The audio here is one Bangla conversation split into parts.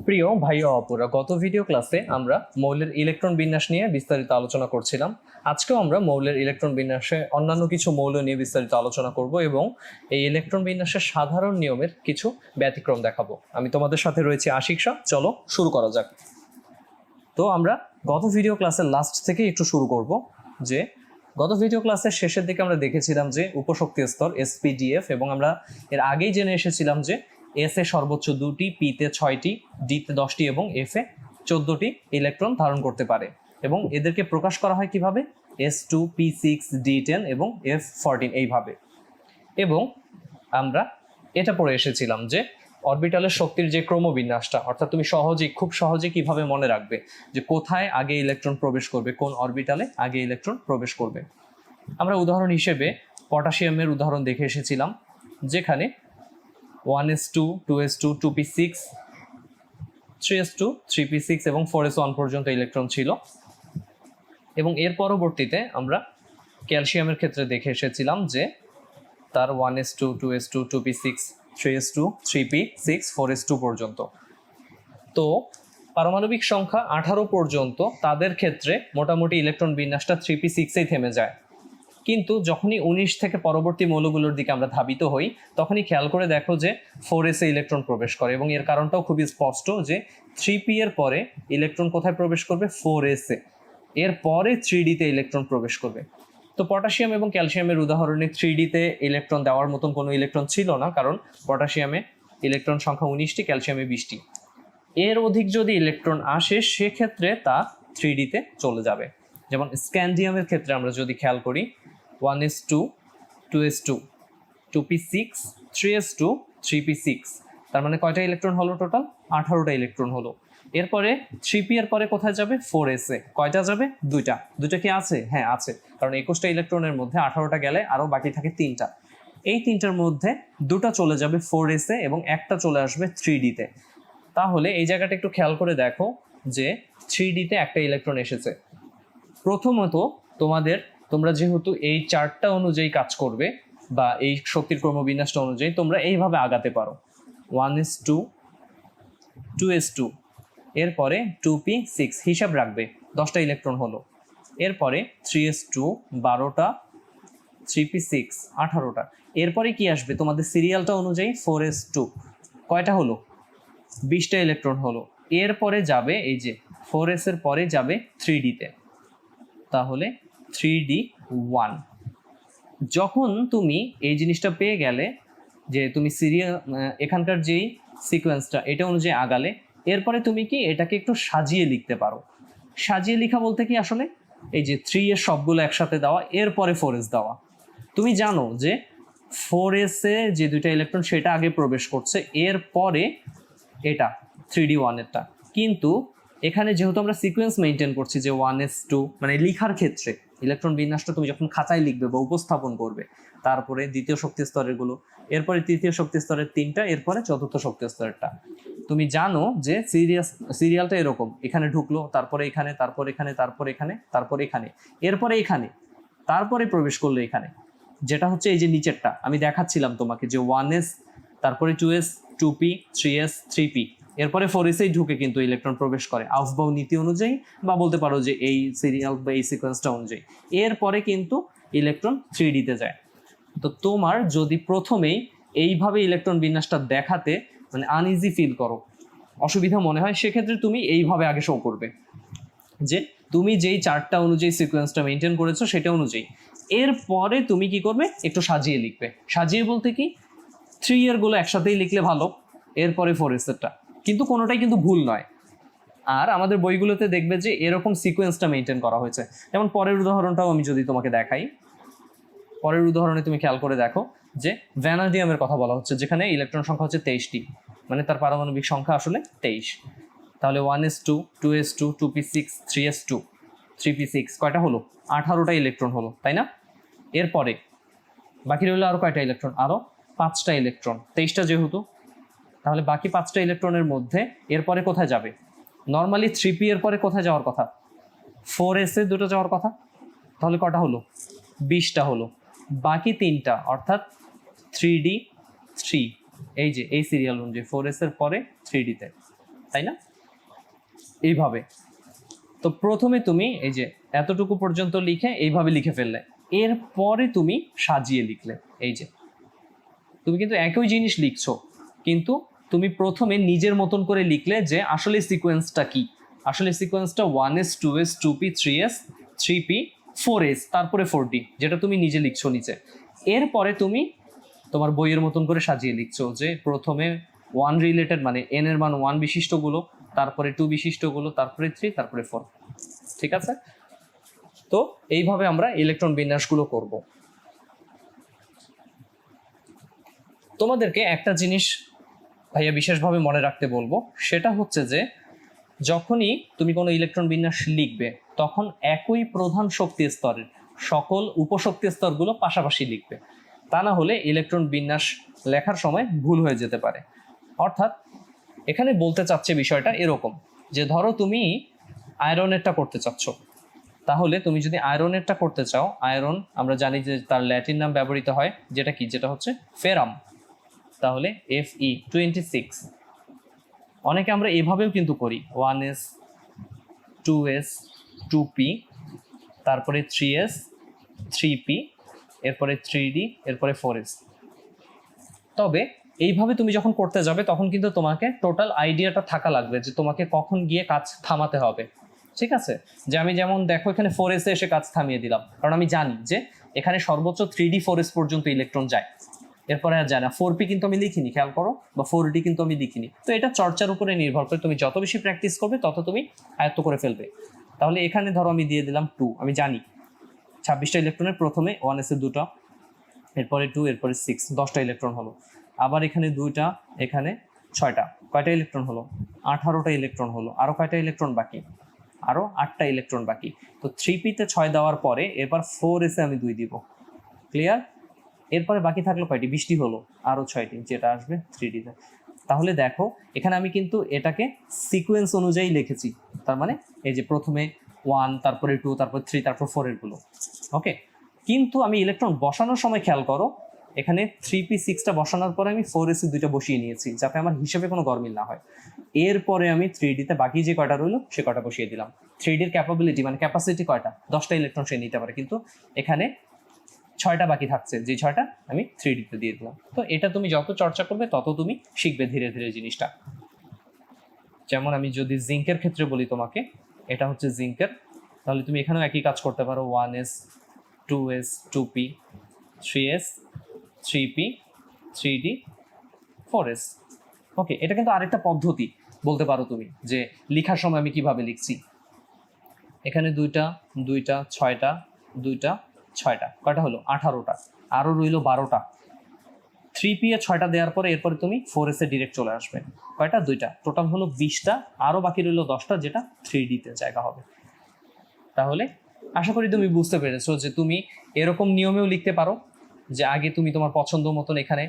প্রিয় ভাই ও অপুরা, গত ভিডিও ক্লাসে আমরা মৌলের ইলেকট্রন বিন্যাস নিয়ে বিস্তারিত আলোচনা করছিলাম। আজকেও আমরা মৌলের ইলেকট্রন বিন্যাসে অন্যান্য কিছু মৌল নিয়ে বিস্তারিত আলোচনা করব এবং এই ইলেকট্রন বিন্যাসের সাধারণ নিয়মের কিছু ব্যতিক্রম দেখাবো। আমি তোমাদের সাথে রয়েছি আশিক শাহ। চলো শুরু করা যাক। তো আমরা গত ভিডিও ক্লাসের লাস্ট থেকে একটু শুরু করব। যে গত ভিডিও ক্লাসের শেষের দিকে আমরা দেখেছিলাম যে উপশক্তি স্তর এসপিডিএফ, এবং আমরা এর আগেই জেনে এসেছিলাম যে এস এ সর্বোচ্চ 2টি, পিতে 6টি, ডিতে 10টি এবং এফ এ 14টি ইলেকট্রন ধারণ করতে পারে, এবং এদেরকে প্রকাশ করা হয় কিভাবে, S2, P6, D10 এবং F14 এইভাবে। এবং আমরা এটা পড়ে এসেছিলাম যে অরবিটালের শক্তির যে ক্রমবিন্যাসটা, অর্থাৎ তুমি খুব সহজে কিভাবে মনে রাখবে যে কোথায় আগে ইলেকট্রন প্রবেশ করবে, কোন অরবিটালে আগে ইলেকট্রন প্রবেশ করবে। আমরা উদাহরণ হিসেবে পটাশিয়ামের উদাহরণ দেখে এসেছিলাম, যেখানে 1s2, 2s2, 2p6, 3s2, 3p6 এবং 4s1 পর্যন্ত ইলেকট্রন ছিল। এবং এর পরবর্তীতে আমরা ক্যালসিয়ামের ক্ষেত্রে দেখে এসেছিলাম যে তার 1s2, 2s2, 2p6, 3s2, 3p6, 4s2 পর্যন্ত। তো পারমাণবিক সংখ্যা 18 পর্যন্ত তাদের ক্ষেত্রে মোটামুটি ইলেকট্রন বিন্যাসটা 3p6-এই থেমে যায়। কিন্তু যখনই 19 থেকে পরবর্তী মৌলগুলোর দিকে আমরা ধাবিত হই, তখনই খেয়াল করে দেখো যে 4s-এ ইলেকট্রন প্রবেশ করে, এবং এর কারণটাও খুবই স্পষ্ট যে 3p এর পরে ইলেকট্রন কোথায় প্রবেশ করবে, 4s-এ। এর পরে 3d-তে ইলেকট্রন প্রবেশ করবে। তো পটাশিয়াম এবং ক্যালসিয়ামের উদাহরণে 3d-তে ইলেকট্রন দেওয়ার মতন কোনো ইলেকট্রন ছিল না, কারণ পটাশিয়ামে ইলেকট্রন সংখ্যা 19টি, ক্যালসিয়ামে 20টি। এর অধিক যদি ইলেকট্রন আসে সেক্ষেত্রে তা 3d-তে চলে যাবে। যেমন স্ক্যান্ডিয়ামের ক্ষেত্রে আমরা যদি খেয়াল করি, 1s2, 2s2, 2p6, 3s2, 3p6, তার মানে কয়টা ইলেকট্রন হলো টোটাল, 18টা ইলেকট্রন হলো। এরপরে 3p এর পরে কোথায় যাবে, 4s-এ। কয়টা যাবে, দুইটা কি আছে, হ্যাঁ আছে, কারণ 21টা ইলেকট্রনের মধ্যে 18টা গেলে আরো বাকি থাকে 3টা। এই 3টার মধ্যে 2টা চলে যাবে 4s-এ এবং একটা চলে আসবে 3d-তে। তাহলে এই জায়গাটা একটু খেয়াল করে দেখো যে 3d-তে একটা ইলেকট্রন এসেছে। প্রথমত তোমরা যেহেতু এই চার্টটা অনুযায়ী কাজ করবে বা এই শক্তির ক্রমবিন্যাসটা অনুযায়ী তোমরা এইভাবে আগাতে পারো, 1s2, 2s2, এরপরে 2p6 হিসাব রাখবে, 10টা ইলেকট্রন হলো। এরপরে 3s2 12টা, 3p6 18টা। এরপরে কি আসবে, তোমাদের সিরিয়ালটা অনুযায়ী 4s2 কয়টা হলো, 20টা ইলেকট্রন হলো। এরপরে যাবে এই যে 4s এর পরে যাবে 3d-তে, তাহলে 3d1। যখন তুমি এই জিনিসটা পেয়ে গেলে যে তুমি এখানকার যেই সিকোয়েন্সটা এটা অনুযায়ী আগালে, এরপরে তুমি কি এটাকে একটু সাজিয়ে লিখতে পারো। সাজিয়ে লেখা বলতে কি, আসলে এই যে 3 এর সবগুলো একসাথে দেওয়া, এরপরে 4s দেওয়া। তুমি জানো যে 4s-এ যে দুইটা ইলেকট্রন সেটা আগে প্রবেশ করছে, এরপরে এটা 3d1-এরটা। কিন্তু এখানে যেহেতু আমরা সিকোয়েন্স মেনটেন করছি যে 1s2, মানে লিখার ক্ষেত্রে ইলেকট্রন বিন্যাসটা তুমি যখন খাতায় লিখবে বা উপস্থাপন করবে, তারপরে দ্বিতীয় শক্তি স্তরের গুলো, এরপরে তৃতীয় শক্তি স্তরের 3টা, এরপরে চতুর্থ শক্তি স্তরেরটা। তুমি জানো যে সিরিয়ালটা এরকম, এখানে ঢুকলো, তারপরে এখানে, তারপর এখানে, তারপর এখানে, তারপর এখানে, এরপরে এখানে, তারপরে প্রবেশ করলো এখানে, যেটা হচ্ছে এই যে নিচেরটা আমি দেখাচ্ছিলাম তোমাকে যে 1s, তারপরে 2s, 2p, 3s, 3p, এরপরে 4s-এই ঢুকে কিন্তু ইলেকট্রন প্রবেশ করে আউফবাউ নীতি অনুযায়ী, বা বলতে পারো যে এই সিরিয়াল বা এই সিকোয়েন্সটা অনুযায়ী। এরপরে কিন্তু ইলেকট্রন 3d-তে যায়। তো তোমার যদি প্রথমেই এইভাবে ইলেকট্রন বিন্যাসটা দেখাতে মানে আনইজি ফিল করো, অসুবিধা মনে হয়, সেক্ষেত্রে তুমি এইভাবে আগে শো করবে যে তুমি যেই চার্টটা অনুযায়ী সিকোয়েন্সটা মেনটেন করেছো সেটা অনুযায়ী। এরপরে তুমি কি করবে, একটু সাজিয়ে লিখবে। সাজিয়ে বলতে কি, 3 এর গুলো একসাথেই লিখলে ভালো, এরপরে 4s-এরটা, কিন্তু কোনোটাই কিন্তু ভুল নয়। আর আমাদের বইগুলোতে দেখবে যে এরকম সিকোয়েন্সটা মেনটেন করা হয়েছে। যেমন পরের উদাহরণটাও আমি যদি তোমাকে দেখাই, পরের উদাহরণে তুমি খেয়াল করে দেখো যে ভ্যানাডিয়ামের কথা বলা হচ্ছে, যেখানে ইলেকট্রন সংখ্যা হচ্ছে 23টি, মানে তার পারমাণবিক সংখ্যা আসলে 23। তাহলে 1s2, 2s2, 2p6, 3s2, 3p6 কয়টা হলো, 18টা ইলেকট্রন হলো, তাই না? এরপরে বাকি রইল আরো কয়টা ইলেকট্রন, আরো 5টা ইলেকট্রন, 23টা যেহেতু, তাহলে বাকি 5টা ইলেকট্রনের মধ্যে এরপরে কোথায় যাবে, নর্মালি 3p এর পরে কোথায় যাওয়ার কথা, 4s-এ দুটো যাওয়ার কথা, তাহলে কটা হলো, 20টা হলো। বাকি 3টা অর্থাৎ 3d3, এই যে এই সিরিয়াল অনুযায়ী 4s-এর পরে 3d-তে। তাই না? এইভাবে। তো প্রথমে তুমি এই যে এতটুকু পর্যন্ত লিখে এইভাবে লিখে ফেললে, এরপরে তুমি সাজিয়ে লিখলে। এই যে তুমি কিন্তু একই জিনিস লিখছো, কিন্তু তুমি প্রথমে নিজের মতন করে লিখলে যে আসলে সিকোয়েন্সটা কি। আসলে সিকোয়েন্সটা 1s 2s 2p 3s 3p 4s তারপরে 4d, যেটা তুমি নিজে লিখছো নিচে। এরপরে তুমি তোমার বইয়ের মতন করে সাজিয়ে লিখছো যে প্রথমে 1 রিলেটেড মানে n এর মান 1 বিশিষ্টগুলো, তারপরে 2 বিশিষ্টগুলো, তারপরে 3, তারপরে 4। ঠিক আছে? তো এইভাবে আমরা ইলেকট্রন বিন্যাসগুলো করব। তোমাদেরকে একটা জিনিস ভাইয়া বিশেষভাবে মনে রাখতে বলবো, সেটা হচ্ছে যে যখনই তুমি কোনো ইলেকট্রন বিন্যাস লিখবে তখন একই প্রধান শক্তি স্তরের সকল উপশক্তি স্তরগুলো পাশাপাশি লিখবে। তা না হলে ইলেকট্রন বিন্যাস লেখার সময় ভুল হয়ে যেতে পারে। অর্থাৎ এখানে বলতে চাচ্ছে বিষয়টা এরকম যে ধরো তুমি আয়রনেরটা করতে চাচ্ছ, তাহলে তুমি যদি আয়রনেরটা করতে চাও, আয়রন আমরা জানি যে তার ল্যাটিন নাম ব্যবহৃত হয়, যেটা কি, যেটা হচ্ছে ফেরাম। তাহলে Fe26। অনেকে আমরা এভাবেও কিন্তু করি 1s 2s 2p, তারপরে 3s 3p, এরপরে 3d, এরপরে 4s। তবে এইভাবে তুমি যখন করতে যাবে তখন কিন্তু তোমাকে টোটাল আইডিয়াটা থাকা লাগবে যে তোমাকে কখন গিয়ে কাজ থামাতে হবে। ঠিক আছে? যে আমি যেমন দেখো এখানে 4s এসে কাজ থামিয়ে দিলাম, কারণ আমি জানি যে এখানে সর্বোচ্চ 3d 4s পর্যন্ত ইলেকট্রন যায়, এরপরে আর যায় না। 4p কিন্তু আমি লিখিনি, খেয়াল করো, বা 4d কিন্তু আমি লিখিনি। তো এটা চর্চার উপরে নির্ভর করে, তুমি যত বেশি প্র্যাকটিস করবে তত তুমি আয়ত্ত করে ফেলবে। তাহলে এখানে ধরো আমি দিয়ে দিলাম 2, আমি জানি 26টা ইলেকট্রনের প্রথমে 1s এর 2টা, এরপরে 2, এরপরে 6, 10টা ইলেকট্রন হলো। আবার এখানে 2টা, এখানে 6টা, কয়টা ইলেকট্রন হলো? 18টা ইলেকট্রন হলো। আরও কয়টা ইলেকট্রন বাকি? আরও 8টা ইলেকট্রন বাকি। তো 3p তে 6 দেওয়ার পরে এবার 4s এ আমি 2 দিব। ক্লিয়ার? এরপরে বাকি থাকলো কয়টি? 20টি হলো, আরও 6টি, যেটা আসবে 3d তে। তাহলে দেখো এখানে আমি কিন্তু এটাকে সিকোয়েন্স অনুযায়ী লিখেছি। তার মানে এই যে প্রথমে 1, তারপরে 2, তারপর 3, তারপর 4 এর গুলো। ওকে, কিন্তু আমি ইলেকট্রন বসানোর সময় খেয়াল করো, এখানে 3p6টা বসানোর পরে আমি 4s 2টা বসিয়ে নিয়েছি, যাতে আমার হিসেবে কোনো গরমিল না হয়। এরপরে আমি 3d তে বাকি যে কয়টা রইলো সে কয়টা বসিয়ে দিলাম। 3d এর ক্যাপাবিলিটি মানে ক্যাপাসিটি কয়টা? 10টা ইলেকট্রন সে নিতে পারে, কিন্তু এখানে 6টা বাকি থাকছে, যে 6টা আমি 3d তে দিয়ে দিলাম। তো এটা তুমি যত চর্চা করবে তত তুমি শিখবে ধীরে ধীরে জিনিসটা। যেমন আমি যদি জিঙ্কের ক্ষেত্রে বলি তোমাকে, এটা হচ্ছে জিঙ্কের, তাহলে তুমি এখানেও একই কাজ করতে পারো, 1s 2s 2p 3s 3p 3d 4s। ওকে, এটা কিন্তু আরেকটা পদ্ধতি বলতে পারো তুমি, যে লেখার সময় আমি কিভাবে লিখছি। এখানে 2টা 2টা 6টা 2টা 6টা, কয়টা হলো? 18টা। আরও রইল 12টা। 3p এ 6টা দেওয়ার পরে এরপরে তুমি 4s এ ডিরেক্ট চলে আসবে। কয়টা? 2টা। টোটাল হলো 20টা, আরও বাকি রইল 10টা, যেটা 3d তে জায়গা হবে। তাহলে আশা করি তুমি বুঝতে পেরেছো যে তুমি এরকম নিয়মেও লিখতে পারো, যে আগে তুমি তোমার পছন্দ মতন এখানে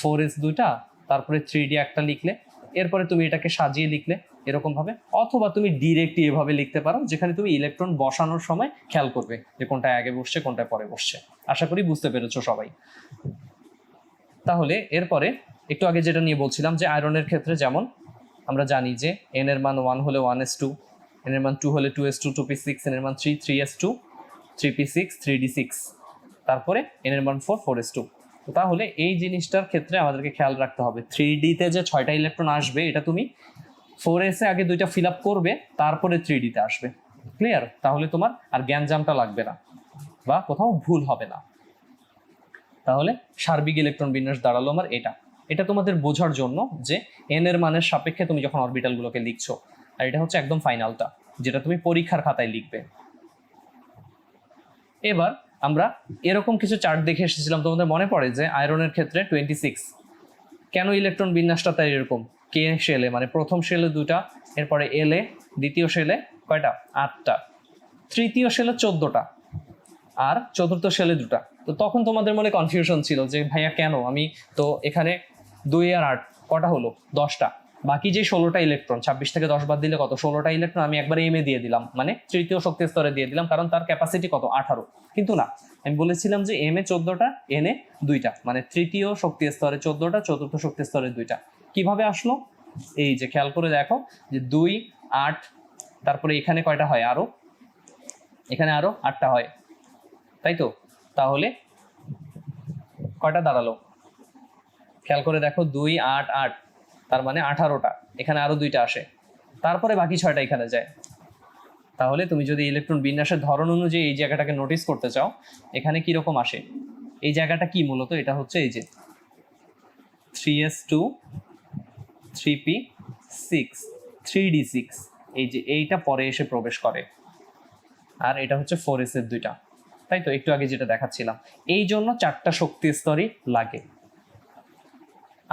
4s 2টা, তারপরে 3d একটা লিখলে, এরপরে তুমি এটাকে সাজিয়ে লিখলে এরকমভাবে। অথবা তুমি ডিরেক্টলি এভাবে লিখতে পারো, যেখানে তুমি ইলেকট্রন বসানোর সময় খেয়াল করবে যে কোনটায় আগে বসছে কোনটায় পরে বসছে। আশা করি বুঝতে পেরেছো সবাই। তাহলে এরপরে একটু আগে যেটা নিয়ে বলছিলাম, যে আয়রনের ক্ষেত্রে যেমন আমরা জানি যে n এর মান 1 হলে 1s2, n এর মান 2 হলে 2s2 2p6, n এর মান 3 3s2 3p6 3d6, তারপরে n এর মান 4 4s2। তো তাহলে এই জিনিসটার ক্ষেত্রে আমাদেরকে খেয়াল রাখতে হবে, 3d তে যে 6টা ইলেকট্রন আসবে এটা তুমি 4s এ আগে 2টা ফিল আপ করবে, তারপরে 3d তে আসবে। ক্লিয়ার? তাহলে তোমার আর জ্ঞানজামটা লাগবে না বা কোথাও ভুল হবে না। তাহলে সার্বিক ইলেকট্রন বিন্যাস দাঁড়ালো আমার এটা। এটা তোমাদের বোঝার জন্য যে n এর মানের সাপেক্ষে তুমি যখন অরবিটালগুলোকে লিখছো, আর এটা হচ্ছে একদম ফাইনালটা, যেটা তুমি পরীক্ষার খাতায় লিখবে। এবার আমরা এরকম কিছু চার্ট দেখে এসেছিলাম, তোমাদের মনে পড়ে যে আয়রনের ক্ষেত্রে 26, কেন ইলেকট্রন বিন্যাসটা তাই এরকম? কে শেলে মানে প্রথম শেলে 2টা, এরপরে এলে, দ্বিতীয় শেলে কয়টা? 8টা, তৃতীয় শেলে 14টা, আর চতুর্থ শেলে 2টা। তো তখন তোমাদের মনে কনফিউশন ছিল যে ভাইয়া কেন, আমি তো এখানে 2 আর 8 কটা হলো? 10টা। বাকি যে 16টা ইলেকট্রন, 26 থেকে 10 বাদ দিলে কত? 16টা ইলেকট্রন আমি একবার এম এ দিয়ে দিলাম, মানে তৃতীয় শক্তি স্তরে দিয়ে দিলাম, কারণ তার ক্যাপাসিটি কত? 18। কিন্তু না, আমি বলেছিলাম যে এম এ 14টা, এন এ 2টা, মানে তৃতীয় শক্তি স্তরে 14টা, চতুর্থ শক্তি স্তরে 2টা। কিভাবে আসলো? এই যে খেয়াল করে দেখো যে 2 8, তারপরে এখানে কয়টা হয় আরো, এখানে আরো 8টা হয়, তাই তো? তাহলে কয়টা দাঁড়ালো খেয়াল করে দেখো, 2 8 8, তার মানে 18টা, এখানে আরো 2টা আসে, তারপরে বাকি 6টা এখানে যায়। তাহলে তুমি যদি ইলেকট্রন বিন্যাসের ধরন অনুযায়ী এই জায়গাটাকে নোটিস করতে চাও, এখানে কি রকম আসে, এই জায়গাটা কি মূলত, এটা হচ্ছে এই যে 3s2 3p6 3d6, এই যে এইটা পরে এসে প্রবেশ করে, আর এটা হচ্ছে 4s এর 2টা, তাই তো? একটু আগে যেটা দেখাচ্ছিলাম, এই জন্য 4টা শক্তি স্তরই লাগে।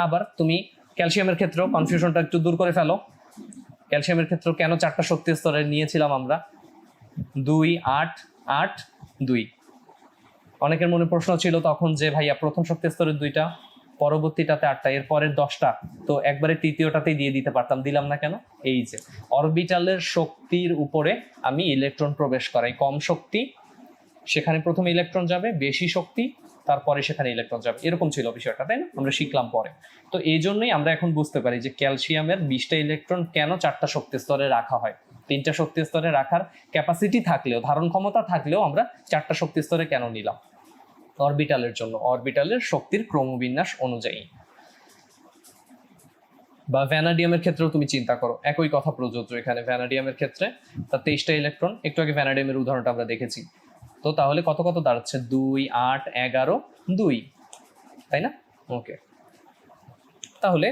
আবার তুমি ক্যালসিয়ামের ক্ষেত্রেও কনফিউশনটা একটু দূর করে ফেলো। ক্যালসিয়ামের ক্ষেত্রেও কেন 4টা শক্তি স্তরে নিয়েছিলাম আমরা, 2 8 8 2। অনেকের মনে প্রশ্ন ছিল তখন যে ভাইয়া প্রথম শক্তি স্তরের 2টা, পরবর্তীটাতে 8টা, এর পরের 10টা, তো একবারে তৃতীয়টাতেই দিয়ে দিতে পারতাম, দিলাম না কেন? এই যে অরবিটালের শক্তির উপরে আমি ইলেকট্রন প্রবেশ করাই, কম শক্তি সেখানে প্রথমে ইলেকট্রন যাবে, বেশি শক্তি তারপরে সেখানে ইলেকট্রন যাবে, এরকম ছিল বিষয়টা, তাই না? আমরা শিখলাম পরে। তো এই জন্যই আমরা এখন বুঝতে পারি যে ক্যালসিয়ামের 20টা ইলেকট্রন কেন 4টা শক্তি স্তরে রাখা হয়। 3টা শক্তি স্তরে রাখার ক্যাপাসিটি থাকলেও, ধারণ ক্ষমতা থাকলেও আমরা 4টা শক্তি স্তরে কেন নিলাম? অরবিটালের জন্য, অরবিটালের শক্তির ক্রমবিন্যাস অনুযায়ী। বা ভ্যানাডিয়ামের ক্ষেত্রেও তুমি চিন্তা করো, একই কথা প্রযোজ্য এখানে। ভ্যানাডিয়ামের ক্ষেত্রে তার 23টা ইলেকট্রন, একটু আগে ভ্যানাডিয়ামের উদাহরণটা আমরা দেখেছি। তো তাহলে কত কত দাঁড়াচ্ছে, 2 8 11 2, তাই না? ওকে, তাহলে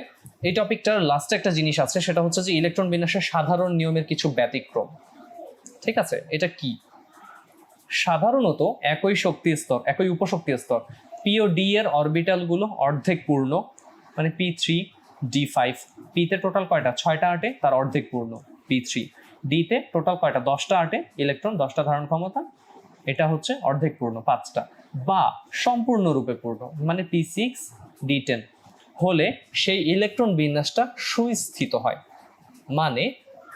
এই টপিকটার লাস্টে একটা জিনিস আছে, সেটা হচ্ছে যে ইলেকট্রন বিন্যাসের সাধারণ নিয়মের কিছু ব্যতিক্রম। ঠিক আছে, এটা কি? সাধারণত একই শক্তি স্তর, একই উপশক্তি স্তর, পি ও ডি এর অরবিটালগুলো অর্ধেক পূর্ণ, মানে p3 d5, পিতে টোটাল কয়টা, 6টা 8, তার অর্ধেক পূর্ণ p3, ডিতে টোটাল কয়টা, 10টা 8 ইলেকট্রন, 10টা ধারণ ক্ষমতা, এটা হচ্ছে অর্ধেক পূর্ণ 5টা, বা সম্পূর্ণরূপে পূর্ণ মানে p6 d10 হলে সেই ইলেকট্রন বিন্যাসটা সুস্থিত হয়। মানে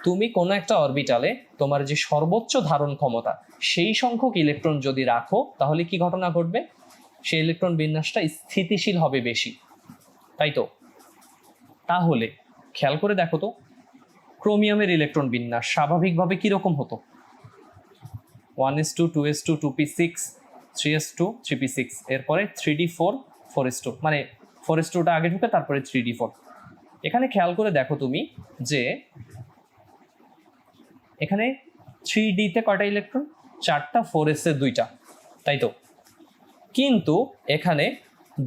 তুমি কোনো একটা অরবিটালে তোমার যে সর্বোচ্চ ধারণ ক্ষমতা সেই সংখ্যক ইলেকট্রন যদি রাখো, তাহলে কি ঘটনা ঘটবে, সেই ইলেকট্রন বিন্যাসটা স্থিতিশীল হবে বেশি, তাই তো? তাহলে খেয়াল করে দেখো তো, ক্রোমিয়ামের ইলেকট্রন বিন্যাস স্বাভাবিকভাবে কিরকম হতো, 1s2 2s2 2p6 3s2 3p6, এরপরে 3d4 4s2, মানে 4s2টা আগে ঢুকে তারপরে 3d4। এখানে খেয়াল করে দেখো তুমি যে এখানে 3d-তে কয়টা ইলেকট্রন, 4টা, 4s-এ 2টা, তাই তো? কিন্তু এখানে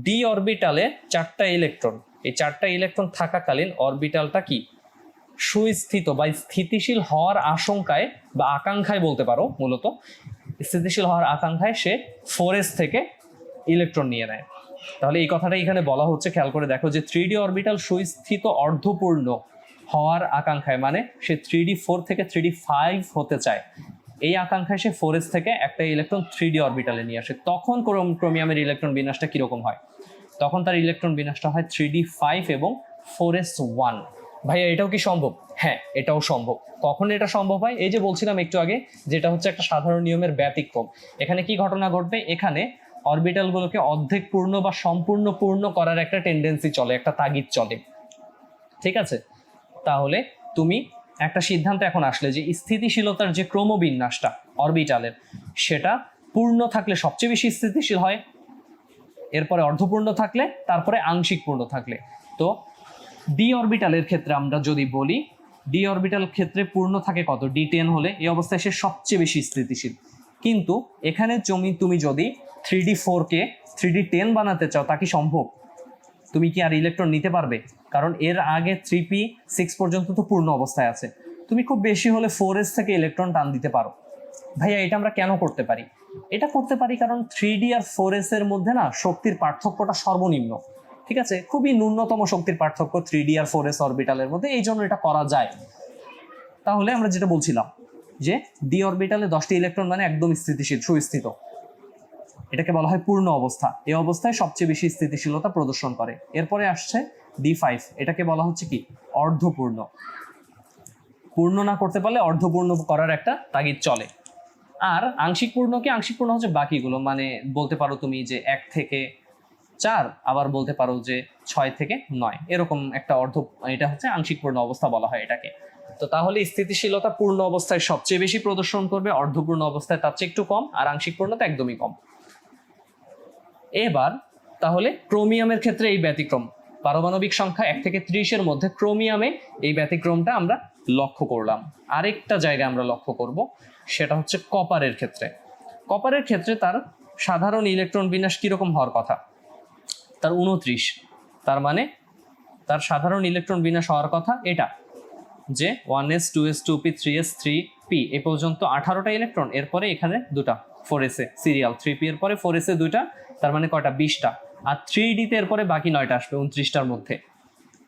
ডি অরবিটালে 4টা ইলেকট্রন, এই 4টা ইলেকট্রন থাকাকালীন অরবিটালটা কি সুস্থিত বা স্থিতিশীল হওয়ার আশঙ্কায় বা আকাঙ্ক্ষায় বলতে পারো, মূলত স্থিতিশীল হওয়ার আকাঙ্ক্ষায় সে 4s থেকে ইলেকট্রন নিয়ে নেয়। তাহলে এই কথাটা এখানে বলা হচ্ছে, খেয়াল করে দেখো যে 3d অরবিটাল সুস্থিত অর্ধপূর্ণ হওয়ার আকাঙ্ক্ষায়, মানে সে 3d4 থেকে 3d5 হতে চায়, এই আকাঙ্ক্ষায় সে 4s থেকে একটা ইলেকট্রন 3d অরবিটালে নিয়ে আসে। তখন ক্রোমিয়ামের ইলেকট্রন বিন্যাসটা কিরকম হয়, তখন তার ইলেকট্রন বিন্যাসটা হয় 3d5 এবং 4s1। ভাইয়া এটাও কি সম্ভব? হ্যাঁ, এটাও সম্ভব। কখন এটা সম্ভব হয়, এই যে বলছিলাম একটু আগে, যেটা হচ্ছে একটা সাধারণ নিয়মের ব্যতিক্রম। এখানে কি ঘটনা ঘটবে, এখানে অরবিটালগুলোকে অর্ধেক পূর্ণ বা সম্পূর্ণ পূর্ণ করার একটা টেন্ডেন্সি চলে, একটা তাগিদ চলে, ঠিক আছে? তাহলে তুমি একটা সিদ্ধান্ত এখন আসলে যে স্থিতিশীলতার যে ক্রমবিন্যাসটা অরবিটালের, সেটা পূর্ণ থাকলে সবচেয়ে বেশি স্থিতিশীল হয়, এরপরে অর্ধপূর্ণ থাকলে, তারপরে আংশিক পূর্ণ থাকলে। তো ডি অরবিটালের ক্ষেত্রে আমরা যদি বলি, ডি অরবিটাল ক্ষেত্রে পূর্ণ থাকে কত, d10 হলে, এই অবস্থায় সে সবচেয়ে বেশি স্থিতিশীল। কিন্তু এখানে তুমি যদি 3d4-কে 3d10 বানাতে চাও, তা কি সম্ভব? তুমি কি আর ইলেকট্রন নিতে পারবে? কারণ এর আগে 3p6 পর্যন্ত তো পূর্ণ অবস্থায় আছে, তুমি খুব বেশি হলে 4s থেকে ইলেকট্রন টান দিতে পারো। ভাইয়া এটা আমরা কেন করতে পারি? এটা করতে পারি কারণ 3d আর 4s এর মধ্যে না শক্তির পার্থক্যটা সর্বনিম্ন, ঠিক আছে? খুবই ন্যূনতম শক্তির পার্থক্য 3d আর 4s অরবিটালের মধ্যে, এই জন্য এটা করা যায়। তাহলে আমরা যেটা বলছিলাম যে ডি অরবিটালে 10টি ইলেকট্রন মানে একদম স্থিতিশীল, সুস্থিত, এটাকে বলা হয় পূর্ণ অবস্থা। এই অবস্থায় সবচেয়ে বেশি স্থিতিশীলতা প্রদর্শন করে। এরপরে আসছে d5, এটাকে বলা হচ্ছে কি অর্ধপূর্ণ। পূর্ণ না করতে পারলে অর্ধপূর্ণ করার একটা তাগিদ চলে। আর আংশিক পূর্ণ কি, আংশিক পূর্ণ হচ্ছে বাকিগুলো, মানে বলতে পারো তুমি যে 1 থেকে 4, আবার বলতে পারো যে 6 থেকে 9, এরকম একটা এটা হচ্ছে আংশিক পূর্ণ অবস্থা বলা হয় এটাকে। তো তাহলে স্থিতিশীলতা পূর্ণ অবস্থায় সবচেয়ে বেশি প্রদর্শন করবে, অর্ধপূর্ণ অবস্থায় তার চেয়ে একটু কম, আর আংশিক পূর্ণতা একদমই কম। এবার তাহলে ক্রোমিয়ামের ক্ষেত্রে এই ব্যতিক্রম, পারমাণবিক সংখ্যা 1 থেকে 30-এর মধ্যে ক্রোমিয়ামে এই ব্যতিক্রমটা আমরা লক্ষ্য করলাম। আরেকটা জায়গায় আমরা লক্ষ্য করব, সেটা হচ্ছে কপারের ক্ষেত্রে। কপারের ক্ষেত্রে তার সাধারণ ইলেকট্রন বিন্যাস কিরকম হওয়ার কথা? তার 29। তার মানে তার সাধারণ ইলেকট্রন বিন্যাস হওয়ার কথা এটা, যে 1s 2s 2p 3s 3p এ পর্যন্ত 18টা ইলেকট্রন, এরপরে এখানে দুটা 4s এ সিরিয়াল, 3p এর পরে 4s এ দুইটা, তার মানে কয়টা? 20টা। আর 3d তে এরপরে বাকি 9টা আসবে, 29টার মধ্যে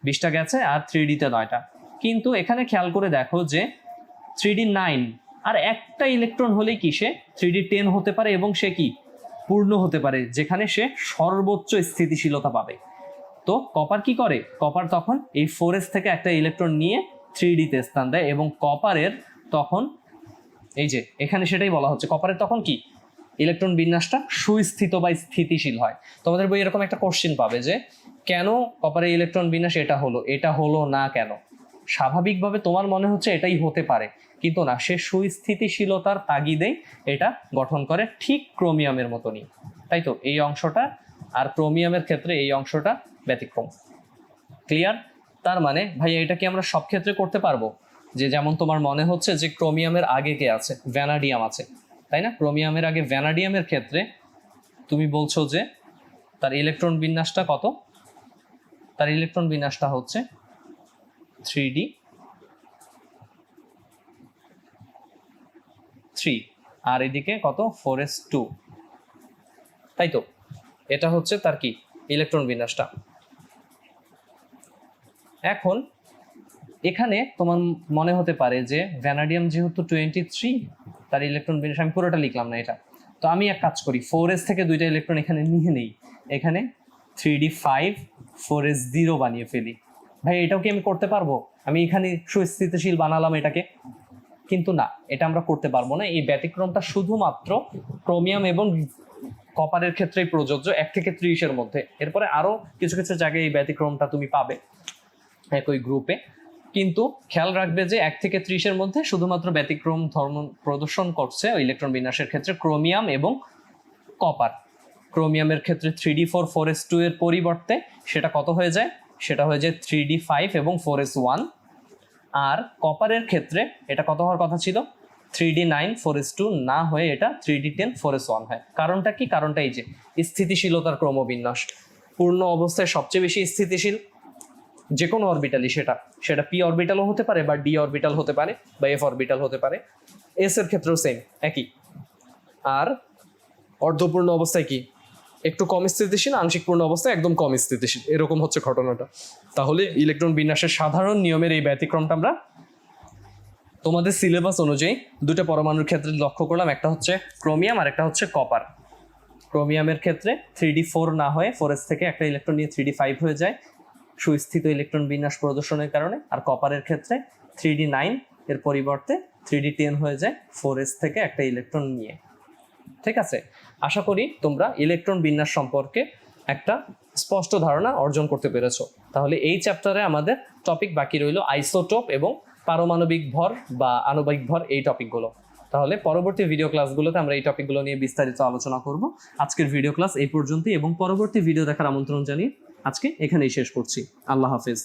20টা গেছে, আর 3d তে 9টা। কিন্তু এখানে খেয়াল করে দেখো যে 3d 9, আর একটা ইলেকট্রন হলেই কি সে 3d 10 হতে পারে, এবং সে কি পূর্ণ হতে পারে, যেখানে সে সর্বোচ্চ স্থিতিশীলতা পাবে। তো কপার কি করে? কপার তখন এই 4s থেকে একটা ইলেকট্রন নিয়ে 3d তে স্থান দেয়, এবং কপারের তখন এই যে এখানে সেটাই বলা হচ্ছে, কপারের তখন কি ইলেকট্রন বিন্যাসটা সুস্থিত বা স্থিতিশীল হয়। তোমাদের বই এরকম একটা কোশ্চেন পাবে যে কেন কপারের ইলেকট্রন বিন্যাস এটা হলো না কেন? স্বাভাবিকভাবে তোমার মনে হচ্ছে এটাই হতে পারে, কিন্তু না, সে সুস্থিতিশীলতার তাগিদেই এটা গঠন করে, ঠিক ক্রোমিয়ামের মতনই, তাই তো? এই অংশটা আর ক্রোমিয়ামের ক্ষেত্রে এই অংশটা ব্যতিক্রম। ক্লিয়ার? তার মানে ভাই এটা কি আমরা সব ক্ষেত্রে করতে পারবো? যে যেমন তোমার মনে হচ্ছে যে ক্রোমিয়ামের আগে কে আছে? ভ্যানাডিয়াম আছে, তাই না? ক্রোমিয়ামের আগে ভ্যানাডিয়ামের ক্ষেত্রে তুমি বলছো যে তার ইলেকট্রন বিন্যাসটা কত? তার ইলেকট্রন বিন্যাসটা হচ্ছে 3d 3, আর এদিকে কত? 4s2, তাই তো? এটা হচ্ছে তার কি ইলেকট্রন বিন্যাসটা। এখন এখানে তোমার মনে হতে পারে যে ভ্যানাডিয়াম যেহেতু 23, তার ইলেকট্রন বিন্যাস, আমি পুরোটা লিখলাম না এটা, তো আমি এক কাজ করি, 4s থেকে দুইটা ইলেকট্রন এখানে নিয়ে নেই, এখানে 3d 5 4s 0 বানিয়ে ফেলি। ভাই এটাও কি আমি করতে পারবো? আমি এখানে সুস্থিতিশীল বানালাম এটাকে, কিন্তু না, এটা আমরা করতে পারবো না। এই ব্যতিক্রমটা শুধুমাত্র ক্রোমিয়াম এবং কপারের ক্ষেত্রেই প্রযোজ্য, 1 থেকে 30-এর মধ্যে। এরপরে আরো কিছু কিছু জায়গায় এই ব্যতিক্রমটা তুমি পাবে একই গ্রুপে, কিন্তু খেয়াল রাখবে যে 1 থেকে 30-এর মধ্যে শুধুমাত্র ব্যতিক্রম ধর্ম প্রদর্শন করছে ইলেকট্রন বিন্যাসের ক্ষেত্রে ক্রোমিয়াম এবং কপার। ক্রোমিয়ামের ক্ষেত্রে 3d 4 4s2 এর পরিবর্তে সেটা কত হয়ে যায়? সেটা হয়ে যায় 3d 5 এবং 4s1। আর কপারের ক্ষেত্রে এটা কত হওয়ার কথা ছিল? 3d 9 4s2 না হয়ে এটা 3d 10 4s1 হয়। কারণটা কি? কারণটা এই যে স্থিতিশীলতার ক্রমবিন্যাস। পূর্ণ অবস্থায় সবচেয়ে বেশি স্থিতিশীল যে কোনো অরবিটালই, সেটা p অরবিটালও হতে পারে, বা d অরবিটাল হতে পারে, বা f অরবিটাল হতে পারে। s এর ক্ষেত্রেও সেম একই। আর অর্ধপূর্ণ অবস্থায় কি একটু কম স্থিতিশীল, আংশিক পূর্ণ অবস্থায় একদম কম স্থিতিশীল, এরকম হচ্ছে ঘটনাটা। তাহলে ইলেকট্রন বিন্যাসের সাধারণ নিয়মের এই ব্যতিক্রমটা আমরা তোমাদের সিলেবাস অনুযায়ী দুটো পরমাণুর ক্ষেত্রে লক্ষ্য করলাম, একটা হচ্ছে ক্রোমিয়াম আর একটা হচ্ছে কপার। ক্রোমিয়ামের ক্ষেত্রে 3d 4 না হয়ে 4s থেকে একটা ইলেকট্রন নিয়ে 3d 5 হয়ে যায় সুস্থিত ইলেকট্রন বিন্যাস প্রদর্শনের কারণে। আর কপারের ক্ষেত্রে 3d 9 এর পরিবর্তে 3d 10 হয়ে যায় 4s থেকে একটা ইলেকট্রন নিয়ে। ঠিক আছে, আশা করি তোমরা ইলেকট্রন বিন্যাস সম্পর্কে একটা স্পষ্ট ধারণা অর্জন করতে পেরেছো। তাহলে এই চ্যাপ্টারে আমাদের টপিক বাকি রইল আইসোটোপ এবং পারমাণবিক ভর বা আণবিক ভর, এই টপিকগুলো। তাহলে পরবর্তী ভিডিও ক্লাসগুলোতে আমরা এই টপিকগুলো নিয়ে বিস্তারিত আলোচনা করব। আজকের ভিডিও ক্লাস এই পর্যন্তই, এবং পরবর্তী ভিডিও দেখার আমন্ত্রণ জানিয়ে আজকে এখানেই শেষ করছি। আল্লাহ হাফেজ।